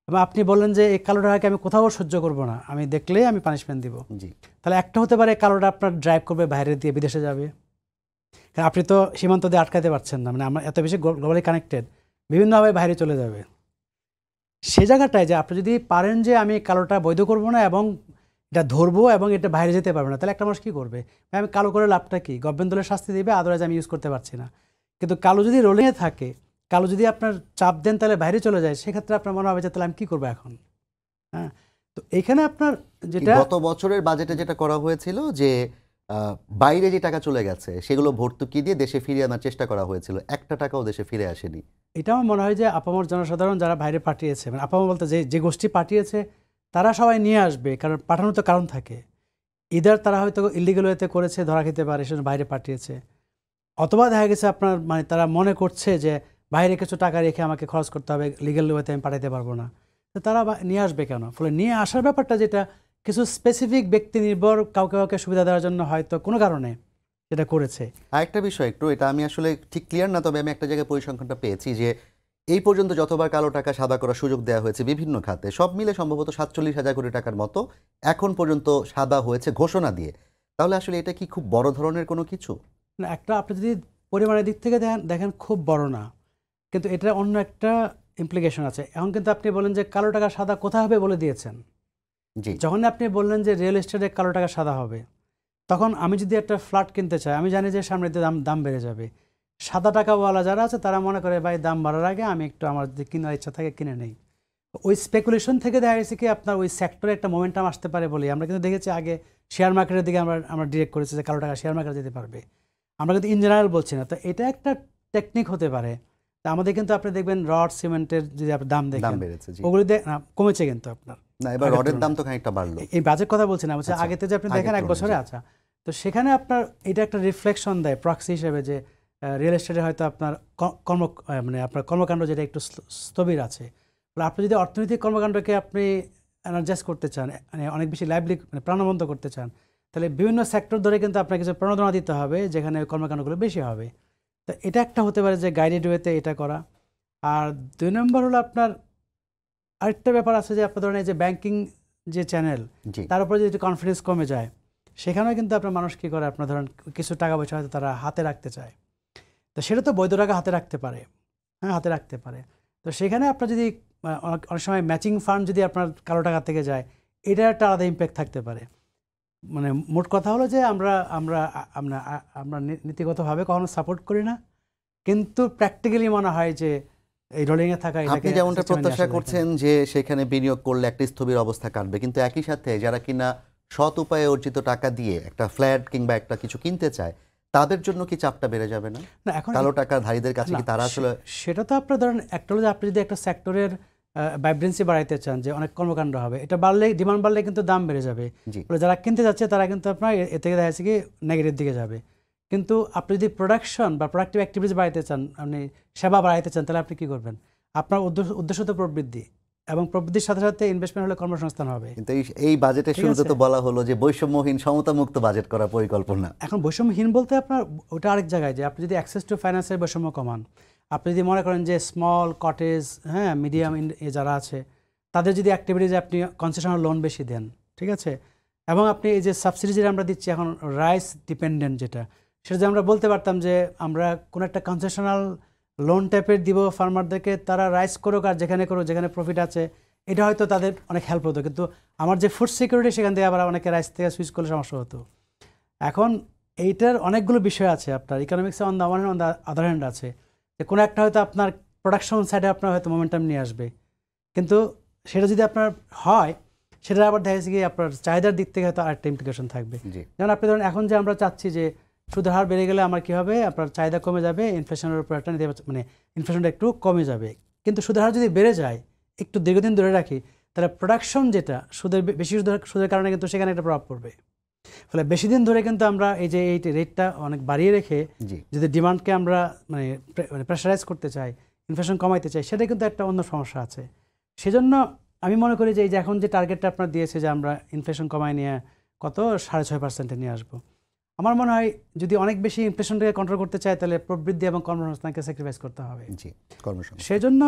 এবং আপনি বললেন যে এই কালো টাকাকে আমি কোথাও সহ্য করব না, আমি দেখলেই আমি পানিশমেন্ট দিব। জি। তাহলে একটা হতে পারে কালোটা আপনার ড্রাইভ করবে বাইরে দিয়ে বিদেশে যাবে, কারণ আপনি তো সীমান্ত দিয়ে আটকাতে পারছেন না, মানে আমরা এত বেশি গ্লোবালি কানেক্টেড, বিভিন্নভাবে বাইরে চলে যাবে। সে জায়গাটায় যে আপনি যদি পারেন যে আমি কালোটা বৈধ করব না এবং এটা ধরবো এবং এটা বাইরে যেতে পারবে না, তাহলে একটা মানুষ কী করবে? ভাই আমি কালো করে লাভটা কি? গভর্নমেন্ট দলের শাস্তি দেবে, আদারওয়াইজ আমি ইউজ করতে পারছি না। কিন্তু কালো যদি রোলিংয়ে থাকে, কালো যদি আপনার চাপ দেন তাহলে বাইরে চলে যায়, সেক্ষেত্রে আপনার মনে হবে যে তাহলে আমি কী করবো এখন? হ্যাঁ, তো এইখানে আপনার যেটা গত বছরের বাজেটে যেটা করা হয়েছিল যে বাইরে যে টাকা চলে গেছে সেগুলো ভর্তুকি দিয়ে দেশে ফিরিয়ে আনার চেষ্টা করা হয়েছিল, একটা টাকাও দেশে ফিরে আসেনি। এটা আমার মনে হয় যে আপামর জনসাধারণ যারা বাইরে পাঠিয়েছে, মানে আপামর বলতে যে গোষ্ঠী পাঠিয়েছে তারা সবাই নিয়ে আসবে, কারণ পাঠানোর তো কারণ থাকে। ইদার তারা হয়তো ইলিগাল ওয়েতে করেছে, ধরা খেতে পারে, সেজন্য বাইরে পাঠিয়েছে, অথবা দেখা গেছে আপনার মানে তারা মনে করছে যে বাইরে কিছু টাকা রেখে আমাকে খরচ করতে হবে, লিগাল ওয়েতে আমি পাঠাতে পারবো না, তো তারা নিয়ে আসবে কেন? ফলে নিয়ে আসার ব্যাপারটা যেটা কিছু স্পেসিফিক ব্যক্তি নির্ভর কাউকে কাউকে সুবিধা দেওয়ার জন্য হয়তো কোনো কারণে এটা করেছে। আরেকটা বিষয় একটু, এটা আমি আসলে ঠিক ক্লিয়ার না, তবে আমি একটা জায়গায় পরিসংখ্যানটা পেয়েছি যে এই পর্যন্ত যতবার কালো টাকা সাদা করার সুযোগ দেওয়া হয়েছে বিভিন্ন খাতে, সব মিলে সম্ভবত 47,000 কোটি টাকার মতো এখন পর্যন্ত সাদা হয়েছে ঘোষণা দিয়ে। তাহলে আসলে এটা কি খুব বড় ধরনের কোনো কিছু? না, একটা আপনি যদি পরিমাণের দিক থেকে দেখেন খুব বড় না, কিন্তু এটা অন্য একটা ইমপ্লিকেশন আছে। এখন কিন্তু আপনি বলেন যে কালো টাকা সাদা কোথায় হবে বলে দিয়েছেন। জি। যখন আপনি বললেন যে রিয়েল এস্টেটে কালো টাকা সাদা হবে, তখন আমি যদি একটা ফ্ল্যাট কিনতে চাই, আমি জানি যে সামনে দিয়ে দাম বেড়ে যাবে। সাদা টাকাওয়ালা যারা আছে তারা মনে করে ভাই দাম বাড়ার আগে আমি একটু আমার যদি কেনার ইচ্ছা থাকে কিনে নেই। ওই স্পেকুলেশন থেকে দেখা গেছে কি আপনার ওই সেক্টরে একটা মোমেন্টাম আসতে পারে বলে আমরা কিন্তু দেখেছি আগে শেয়ার মার্কেটের দিকে আমরা ডিরেক্ট করেছি যে কালো টাকা শেয়ার মার্কেটে যেতে পারবে। আমরা কিন্তু ইন জেনারেল বলছি না, তো এটা একটা টেকনিক হতে পারে। তা আমাদের কিন্তু আপনি দেখবেন রড সিমেন্টের যদি আপনি দাম দেখেন বেড়েছে। জি। ওগুলি কমেছে কিন্তু আপনার। না, এবার রডের দাম তো খানিকটা বাড়লো। এই বাজেট কথা বলছি না, বলছি আচ্ছা, আগেতে যে আপনি আগের দেখেন এক তুলনায়, বছরে। জি। আচ্ছা, তো সেখানে আপনার এটা একটা রিফ্লেকশন দেয় প্রক্সি হিসেবে যে রিয়েল এস্টেটে হয়তো আপনার মানে আপনার কর্মকাণ্ড যেটা একটু স্থবির আছে। বলে আপনি যদি অর্থনৈতিক কর্মকাণ্ডকে আপনি এনার্জাইজ করতে চান, মানে অনেক বেশি লাইভলি মানে প্রাণবন্ত করতে চান, তাহলে বিভিন্ন সেক্টর ধরে কিন্তু আপনাকে কিছু প্রণোদনা দিতে হবে যেখানে কর্মকাণ্ডগুলো বেশি হবে। তো এটা একটা হতে পারে যে গাইডেড ওয়েতে এটা করা। আর 2 নম্বর হলো আপনার আরেকটা ব্যাপার আছে যে আপনার ধরেন এই যে ব্যাংকিং যে চ্যানেল, জি। তার উপরে যদি কনফিডেন্স কমে যায়, সেখানেও কিন্তু আপনার মানুষ কী করে, আপনার ধরেন কিছু টাকা পয়সা হয়তো তারা হাতে রাখতে চায়, তো সেটা তো বৈধ টাকা হাতে রাখতে পারে, হ্যাঁ হাতে রাখতে পারে। তো সেখানে আপনার যদি অনেক সময় ম্যাচিং ফান্ড যদি আপনার কালো টাকা থেকে যায়, এটা একটা আলাদা ইম্প্যাক্ট থাকতে পারে। মানে মোট কথা হলো যে আমরা আমরা আমরা আমরা নীতিগতভাবে কখনো সাপোর্ট করি না, কিন্তু প্র্যাকটিক্যালি মনে হয় যে এই রোলিংয়ে থাকা আপনি যেমনটা প্রত্যাশা করছেন যে সেখানে বিনিয়োগ করলে একটা স্থবির অবস্থা কাটবে, কিন্তু একই সাথে যারা কিনা সৎ উপায়ে অর্জিত টাকা দিয়ে একটা ফ্ল্যাট কিংবা একটা কিছু কিনতে চায় তাদের জন্য কি চাপটা বেড়ে যাবে না? না, এখন কালো টাকার ধারীদের কাছে কি তারা আসলে সেটা তো আপনার ধরেন একটা হলো যে আপনি যদি একটা সেক্টরের ভাইব্রেন্সি বাড়াইতে চান যে অনেক কর্মকাণ্ড হবে, এটা বাড়লে ডিমান্ড বাড়লে কিন্তু দাম বেড়ে যাবে। জি। যারা কিনতে যাচ্ছে তারা কিন্তু আপনার এ থেকে দেখা যাচ্ছে কি নেগেটিভ দিকে যাবে। কিন্তু আপনি যদি প্রোডাকশন বা প্রোডাক্টিভ অ্যাক্টিভিটিস বাড়াইতে চান, আপনি সেবা বাড়াইতে চান, তাহলে আপনি কী করবেন? আপনার উদ্দেশ্য তো প্রবৃদ্ধি, এবং প্রবৃদ্ধির সাথে সাথে ইনভেস্টমেন্ট হলে কর্মসংস্থান হবে। কিন্তু এই বাজেটের ঠিক শুরুতে আছে। তো বলা হলো যে বৈষম্যহীন সমতামুক্ত বাজেট করার পরিকল্পনা। এখন বৈষম্যহীন বলতে আপনার ওটা আরেক জায়গায়, যে আপনি যদি অ্যাক্সেস টু ফাইন্যান্সের বৈষম্য কমান, আপনি যদি মনে করেন যে স্মল কটেজ, হ্যাঁ মিডিয়াম যারা আছে তাদের যদি অ্যাক্টিভিটিজ আপনি কনসেশনাল লোন বেশি দেন, ঠিক আছে, এবং আপনি এই যে সাবসিডি যেটা আমরা দিচ্ছি এখন রাইস ডিপেন্ডেন্ট যেটা, সেটা যে আমরা বলতে পারতাম যে আমরা কোনো একটা কনসেশনাল লোন টাইপের দিব ফার্মারদেরকে, তারা রাইস করুক আর যেখানে করুক, যেখানে প্রফিট আছে, এটা হয়তো তাদের অনেক হেল্প হতো। কিন্তু আমার যে ফুড সিকিউরিটি, সেখান থেকে আবার অনেকে রাইস থেকে সুইচ করলে সমস্যা হতো। এখন এইটার অনেকগুলো বিষয় আছে আপনার ইকোনমিক্সে, on the one hand, on the other hand আছে যে কোনো একটা হয়তো আপনার প্রোডাকশন সাইডে আপনার হয়তো মোমেন্টাম নিয়ে আসবে, কিন্তু সেটা যদি আপনার হয়, সেটা আবার দেখা যাচ্ছে কি আপনার চাহিদার দিক থেকে হয়তো আরেকটা ইমপ্লিকেশন থাকবে। যেমন আপনি ধরেন এখন যে আমরা চাচ্ছি যে সুদের হার বেড়ে গেলে আমার কী হবে, আপনার চাহিদা কমে যাবে, ইনফ্লেশনের উপর একটা মানে ইনফ্লেশনটা একটু কমে যাবে। কিন্তু সুদের হার যদি বেড়ে যায়, একটু দীর্ঘদিন ধরে রাখি, তাহলে প্রোডাকশন যেটা বেশি সুদের কারণে কিন্তু সেখানে একটা প্রভাব পড়বে। ফলে বেশি দিন ধরে কিন্তু আমরা এই যে এই রেটটা অনেক বাড়িয়ে রেখে যদি ডিমান্ডকে আমরা মানে প্রেশারাইজ করতে চাই, ইনফ্লেশন কমাইতে চাই, সেটা কিন্তু একটা অন্য সমস্যা আছে। সেজন্য আমি মনে করি যে এই যে এখন যে টার্গেটটা আপনার দিয়েছে যে আমরা ইনফ্লেশন কমায় নিয়ে কত 6.5% নিয়ে আসবো, আমার মনে হয় যদি অনেক বেশি ইনফ্লেশনটাকে কন্ট্রোল করতে চায়, তাহলে প্রবৃদ্ধি এবং কর্মসংস্থানকে স্যাক্রিফাইস করতে হবে। জি, কর্মসংস্থান। সেজন্য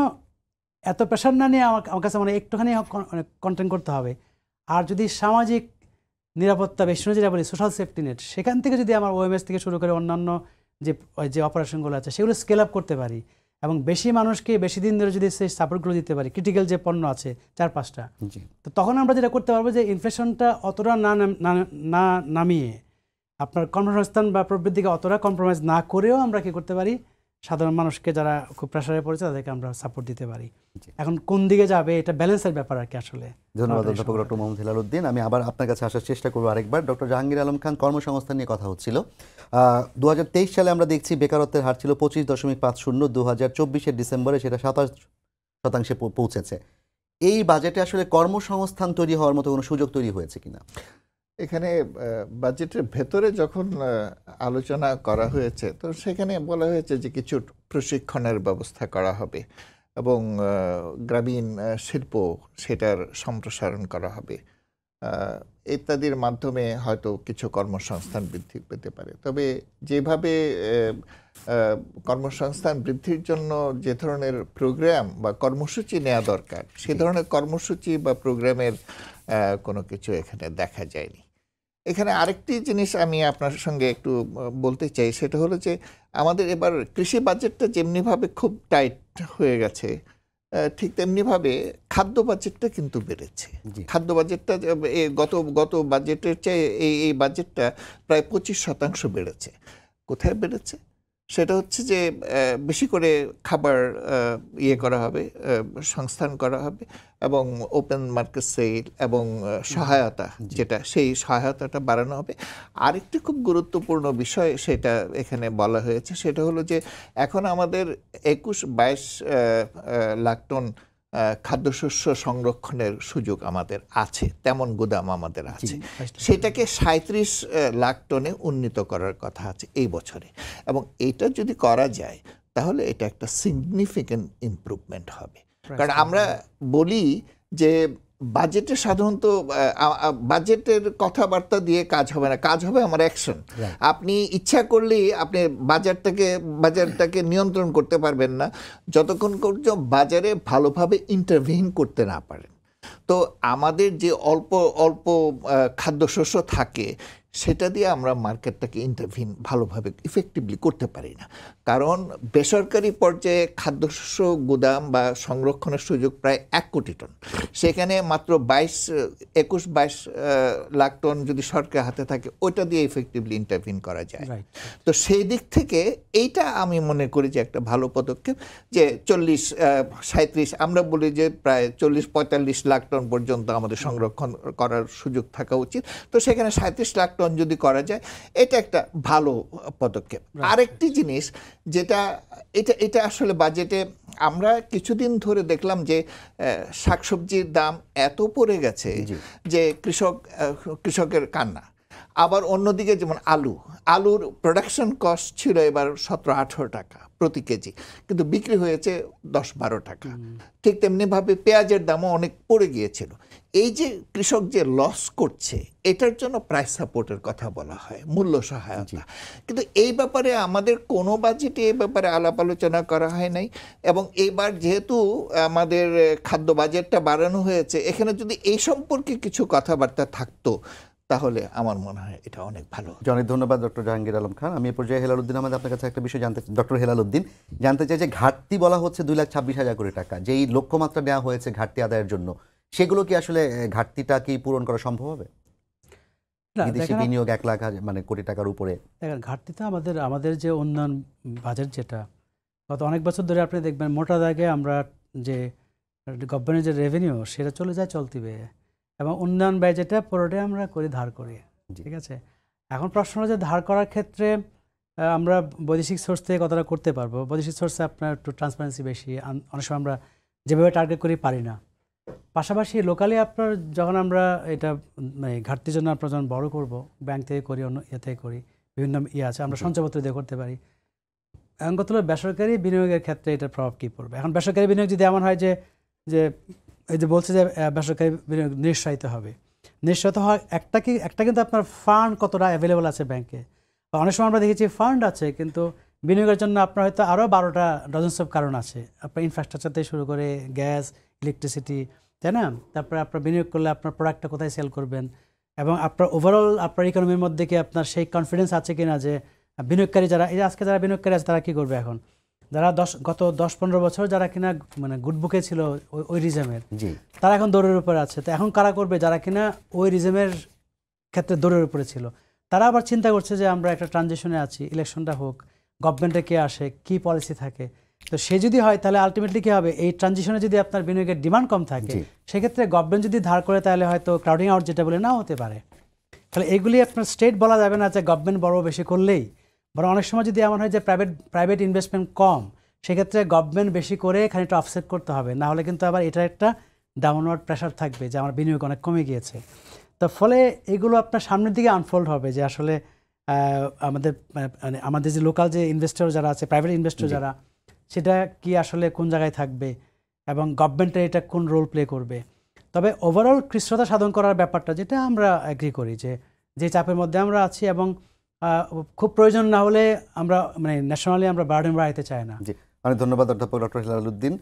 এত প্রেশার না নিয়ে আমার কাছে মানে একটুখানি কন্টেন্ট করতে হবে। আর যদি সামাজিক নিরাপত্তা বেশি যেটা বলি সোশ্যাল সেফটি নেট, সেখান থেকে যদি আমার ওএমএস থেকে শুরু করে অন্যান্য যে অপারেশনগুলো আছে সেগুলো স্কেল আপ করতে পারি এবং বেশি মানুষকে বেশি দিন ধরে যদি সেই সাপোর্টগুলো দিতে পারি, ক্রিটিক্যাল যে পণ্য আছে 4-5টা, তো তখন আমরা যেটা করতে পারবো যে ইনফ্লেশনটা অতটা না নামিয়ে আপনার কর্মসংস্থান বা প্রবৃদ্ধিকে অতটা কম্প্রোমাইজ না করেও আমরা কি করতে পারি, সাধারণ মানুষকে যারা খুব প্রেশারে পড়েছে তাদেরকে আমরা সাপোর্ট দিতে পারি। এখন কোন দিকে যাবে এটা ব্যালেন্সের ব্যাপার আর কি আসলে। ধন্যবাদ অধ্যাপক ডক্টর মোহাম্মদ হেলালুদ্দিন। আমি আবার আপনার কাছে আসার চেষ্টা করবো আরেকবার। ডক্টর জাহাঙ্গীর আলম খান, কর্মসংস্থান নিয়ে কথা হচ্ছিল। 2023 সালে আমরা দেখছি বেকারত্বের হার ছিল 25.50, 2024 ডিসেম্বরে সেটা 27% পৌঁছেছে। এই বাজেটে আসলে কর্মসংস্থান তৈরি হওয়ার মতো কোনো সুযোগ তৈরি হয়েছে কিনা? এখানে বাজেটের ভেতরে যখন আলোচনা করা হয়েছে তো সেখানে বলা হয়েছে যে কিছু প্রশিক্ষণের ব্যবস্থা করা হবে এবং গ্রামীণ শিল্প সেটার সম্প্রসারণ করা হবে ইত্যাদির মাধ্যমে হয়তো কিছু কর্মসংস্থান বৃদ্ধি পেতে পারে। তবে যেভাবে কর্মসংস্থান বৃদ্ধির জন্য যে ধরনের প্রোগ্রাম বা কর্মসূচি নেওয়া দরকার সে ধরনের কর্মসূচি বা প্রোগ্রামের কোনো কিছু এখানে দেখা যায়নি। এখানে আরেকটি জিনিস আমি আপনার সঙ্গে একটু বলতে চাই, সেটা হলো যে আমাদের এবার কৃষি বাজেটটা যেমনিভাবে খুব টাইট হয়ে গেছে ঠিক তেমনিভাবে খাদ্য বাজেটটা কিন্তু বেড়েছে। খাদ্য বাজেটটা গত বাজেটের চেয়ে এই বাজেটটা প্রায় 25% বেড়েছে। কোথায় বেড়েছে? সেটা হচ্ছে যে বেশি করে খাবার করা হবে, সংস্থান করা হবে এবং ওপেন মার্কেট সেল এবং সহায়তা যেটা সেই সহায়তাটা বাড়ানো হবে। আরেকটি খুব গুরুত্বপূর্ণ বিষয় সেটা এখানে বলা হয়েছে, সেটা হলো যে এখন আমাদের 21-22 লাখ টন খাদ্যশস্য সংরক্ষণের সুযোগ আমাদের আছে, তেমন গুদাম আমাদের আছে। সেটাকে 37 লাখ টনে উন্নীত করার কথা আছে এই বছরে এবং এটা যদি করা যায় তাহলে এটা একটা সিগনিফিক্যান্ট ইমপ্রুভমেন্ট হবে। কারণ আমরা বলি যে বাজেটে সাধারণত বাজেটের কথাবার্তা দিয়ে কাজ হবে না, কাজ হবে আমার অ্যাকশন। আপনি ইচ্ছা করলেই আপনি বাজারটাকে নিয়ন্ত্রণ করতে পারবেন না যতক্ষণ পর্যন্ত বাজারে ভালোভাবে ইন্টারভিন করতে না পারেন। তো আমাদের যে অল্প অল্প খাদ্যশস্য থাকে সেটা দিয়ে আমরা মার্কেটটাকে ইন্টারভিন ভালোভাবে ইফেক্টিভলি করতে পারি না, কারণ বেসরকারি পর্যায়ে খাদ্যশস্য গুদাম বা সংরক্ষণের সুযোগ প্রায় 1 কোটি টন, সেখানে মাত্র 21-22 লাখ টন যদি সরকার হাতে থাকে ওইটা দিয়ে ইফেক্টিভলি ইন্টারভিন করা যায়। তো সেই দিক থেকে এইটা আমি মনে করি যে একটা ভালো পদক্ষেপ, যে 40-37 আমরা বলি যে প্রায় 40-45 লাখ টন পর্যন্ত আমাদের সংরক্ষণ করার সুযোগ থাকা উচিত। তো সেখানে 37 লাখ টন যদি করা যায় এটা একটা ভালো পদক্ষেপ। আরেকটি জিনিস যেটা এটা আসলে বাজেটে আমরা কিছুদিন ধরে দেখলাম যে শাকসবজির দাম এত পড়ে গেছে যে কৃষকের কান্না। আবার অন্যদিকে যেমন আলুর প্রোডাকশন কস্ট ছিল এবার 17-18 টাকা প্রতি কেজি, কিন্তু বিক্রি হয়েছে 10-12 টাকা। ঠিক তেমনিভাবে পেঁয়াজের দামও অনেক পড়ে গিয়েছিল। এই যে কৃষক যে লস করছে এটার জন্য প্রাইস সাপোর্টের কথা বলা হয়, মূল্য সহায়তা, কিন্তু এই ব্যাপারে আমাদের কোনো বাজেটে এই ব্যাপারে আলাপ আলোচনা করা হয় নাই। এবং এইবার যেহেতু আমাদের খাদ্য বাজেটটা বাড়ানো হয়েছে, এখানে যদি এই সম্পর্কে কিছু কথাবার্তা থাকতো তাহলে আমার মনে হয় এটা অনেক ভালো। অনেক ধন্যবাদ ডক্টর জাহাঙ্গীর আলম খান। আমি এ পর্যায়ে হেলালুদ্দিন আহমেদ আপনার কাছে একটা বিষয় ডক্টর হেলালুদ্দিন জানতে চাই যে ঘাটতি বলা হচ্ছে 2,26,000 কোটি টাকা, যেই লক্ষ্যমাত্রা নেওয়া হয়েছে ঘাটতি আদায়ের জন্য, সেগুলো কি আসলে ঘাটতিটা কি পূরণ করা সম্ভব হবে? বিদেশি বিনিয়োগ 1 লাখ মানে কোটি টাকার উপরে। দেখেন ঘাটতিটা আমাদের যে উন্নয়ন বাজেট যেটা গত অনেক বছর ধরে আপনি দেখবেন মোটা দাগে আমরা যে গভর্নমেন্টের যে রেভিনিউ সেটা চলে যায় চলতি ব্যয়ে এবং উন্নয়ন ব্যয় যেটা পুরোটাই আমরা করি ধার করি, ঠিক আছে। এখন প্রশ্ন হলো যে ধার করার ক্ষেত্রে আমরা বৈদেশিক সোর্স থেকে কতটা করতে পারবো। বৈদেশিক সোর্সে আপনার একটু ট্রান্সপারেন্সি বেশি, অনেক সময় আমরা যেভাবে টার্গেট করি পারি না। পাশাপাশি লোকালি আপনার যখন আমরা এটা ঘাটতির জন্য আপনার যখন বড় করবো ব্যাংক থেকে করি, অন্য থেকে করি, বিভিন্ন আছে আমরা সঞ্চয়পত্র দিয়ে করতে পারি। এখন কত হলো বেসরকারি বিনিয়োগের ক্ষেত্রে এটার প্রভাব কী পড়বে। এখন বেসরকারি বিনিয়োগ যদি এমন হয় যে এই যে বলছে যে বেসরকারি বিনিয়োগ নিরুৎসাহিত হবে, নিরুৎসাহিত হয় একটা কিন্তু আপনার ফান্ড কতটা অ্যাভেলেবল আছে ব্যাংকে, বা অনেক সময় আমরা দেখেছি ফান্ড আছে কিন্তু বিনিয়োগের জন্য আপনার হয়তো আরও 12টা ডজনস অফ কারণ আছে। আপনার ইনফ্রাস্ট্রাকচার থেকে শুরু করে গ্যাস, ইলেকট্রিসিটি, তাই না? তারপরে আপনার বিনিয়োগ করলে আপনার প্রোডাক্টটা কোথায় সেল করবেন, এবং আপনার ওভারঅল আপনার ইকোনমির মধ্যে কি আপনার সেই কনফিডেন্স আছে কিনা যে বিনিয়োগকারী যারা, এই যে আজকে যারা বিনিয়োগকারী আছে তারা কী করবে এখন, যারা গত 10-15 বছর যারা কিনা মানে গুড বুকে ছিল ওই রিজমের, জি তারা এখন দৌড়ের উপরে আছে। তো এখন কারা করবে? যারা কিনা ওই রিজমের ক্ষেত্রে দৌড়ের উপরে ছিল, তারা আবার চিন্তা করছে যে আমরা একটা ট্রানজিশনে আছি, ইলেকশনটা হোক, গভর্নমেন্টে কে আসে, কি পলিসি থাকে। তো সে যদি হয় তাহলে আলটিমেটলি কী হবে, এই ট্রানজিশনে যদি আপনার বিনিয়োগের ডিমান্ড কম থাকে, জি। সেক্ষেত্রে গভর্নমেন্ট যদি ধার করে তাহলে হয়তো ক্রাউডিং আউট যেটা বলে নাও হতে পারে। তাহলে এগুলি আপনার স্টেট বলা যাবে না যে গভর্নমেন্ট বড় বেশি করলেই, বরং অনেক সময় যদি এমন হয় যে প্রাইভেট ইনভেস্টমেন্ট কম, সেক্ষেত্রে গভর্নমেন্ট বেশি করে খানিকটা অফসেট করতে হবে, না হলে কিন্তু আবার এটা একটা ডাউনওয়ার্ড প্রেশার থাকবে যে আমার বিনিয়োগ অনেক কমে গিয়েছে। তো ফলে এগুলো আপনার সামনের দিকে আনফোল্ড হবে যে আসলে আমাদের যে লোকাল যে ইনভেস্টর যারা আছে, প্রাইভেট ইনভেস্টর যারা, সেটা কি আসলে কোন জায়গায় থাকবে এবং গভর্নমেন্টের এটা কোন রোল প্লে করবে। তবে ওভারঅল কৃষ্ণতা সাধন করার ব্যাপারটা যেটা আমরা এগ্রি করি যে চাপের মধ্যে আমরা আছি, এবং খুব প্রয়োজন না হলে আমরা মানে ন্যাশনালি আমরা বার্ডেন বাড়াইতে চাই না। জি, অনেক ধন্যবাদ অধ্যাপক ডক্টর হেলাল উদ্দিন।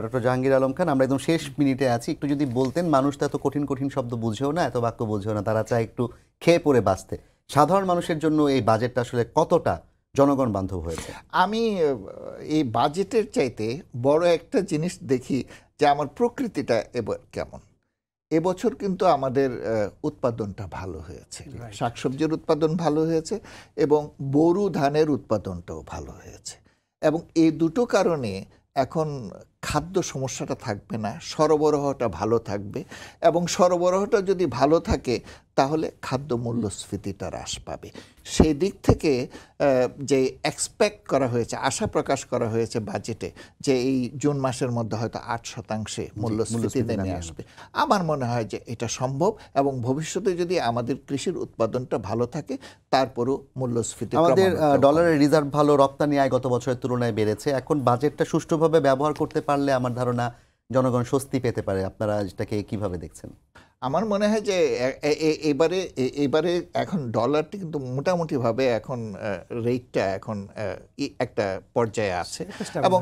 ডক্টর জাহাঙ্গীর আলম খান, আমরা একদম শেষ মিনিটে আছি, একটু যদি বলতেন, মানুষ তো এত কঠিন কঠিন শব্দ বুঝেও না, এত বাক্য বুঝেও না, তারা চায় একটু খেয়ে পড়ে বাঁচতে। সাধারণ মানুষের জন্য এই বাজেটটা আসলে কতটা জনগণ বান্ধব হয়েছে? আমি এই বাজেটের চাইতে বড় একটা জিনিস দেখি যে আমার প্রকৃতিটা এবার কেমন। এবছর কিন্তু আমাদের উৎপাদনটা ভালো হয়েছে, শাকসবজির উৎপাদন ভালো হয়েছে এবং বোরো ধানের উৎপাদনটাও ভালো হয়েছে। এবং এই দুটো কারণে এখন খাদ্য সমস্যাটা থাকবে না, সরবরাহটা ভালো থাকবে, এবং সরবরাহটা যদি ভালো থাকে তাহলে খাদ্য মূল্যস্ফীতিটা হ্রাস পাবে। সেই দিক থেকে যে এক্সপেক্ট করা হয়েছে, আশা প্রকাশ করা হয়েছে বাজেটে যে এই জুন মাসের মধ্যে হয়তো 8% মূল্যস্ফীতি নেমে আসবে, আমার মনে হয় যে এটা সম্ভব। এবং ভবিষ্যতে যদি আমাদের কৃষির উৎপাদনটা ভালো থাকে তারপরও মূল্যস্ফীতি, আমাদের ডলারের রিজার্ভ ভালো, রপ্তানি আয় গত বছরের তুলনায় বেড়েছে। এখন বাজেটটা সুষ্ঠুভাবে ব্যবহার করতে পারলে আমার ধারণা জনগণ স্বস্তি পেতে পারে। আপনারা এটাকে কিভাবে দেখছেন? আমার মনে হয় যে এবারে এখন ডলারটি কিন্তু মোটামুটিভাবে এখন রেটটা এখন একটা পর্যায়ে আছে এবং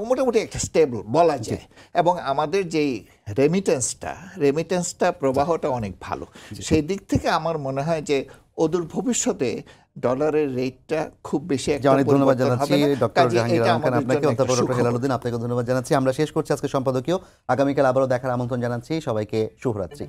মোটামুটি একটা স্টেবল বলা যায়। এবং আমাদের যেই রেমিটেন্সটা প্রবাহটা অনেক ভালো। সেই দিক থেকে আমার মনে হয় যে অদূর ভবিষ্যতে ডলারের রেটটা খুব বেশি একটা অনেক ধন্যবাদ পরিবর্তন জানাচ্ছি হবে না। ডক্টর কাজেই জাহাঙ্গীর এটা আলম খান, আমাদের আপনাকে, জন্য অধ্যাপক একটা ডক্টর হেলাল উদ্দিন আপনাকে ধন্যবাদ জানাচ্ছি। আমরা শেষ করছি আজকে সম্পাদকীয়। আগামীকাল আবারও দেখার আমন্ত্রণ জানাচ্ছি সবাইকে। শুভরাত্রি।